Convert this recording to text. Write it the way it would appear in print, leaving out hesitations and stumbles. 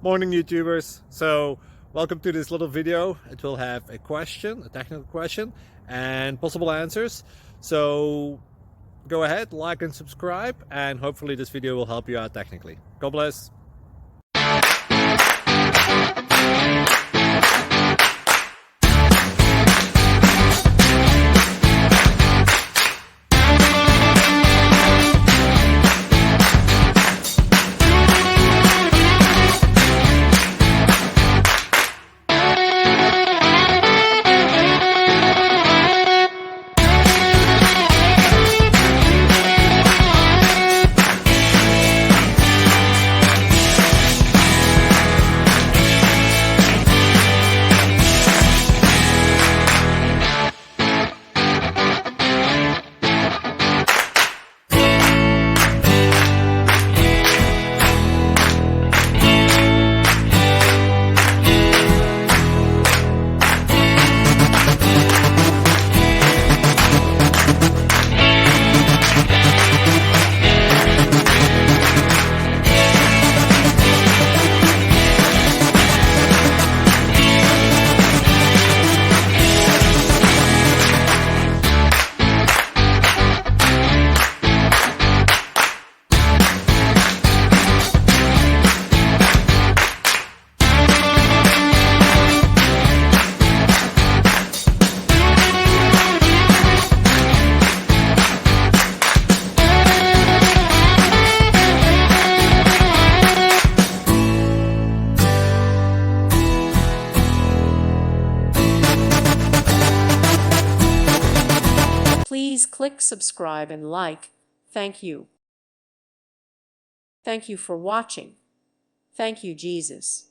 Morning YouTubers. So welcome to this little video. It will have a question, a technical question, and possible answers. So go ahead, like and subscribe, and hopefully this video will help you out technically. God bless. Please click subscribe and like. Thank you. Thank you for watching. Thank you, Jesus.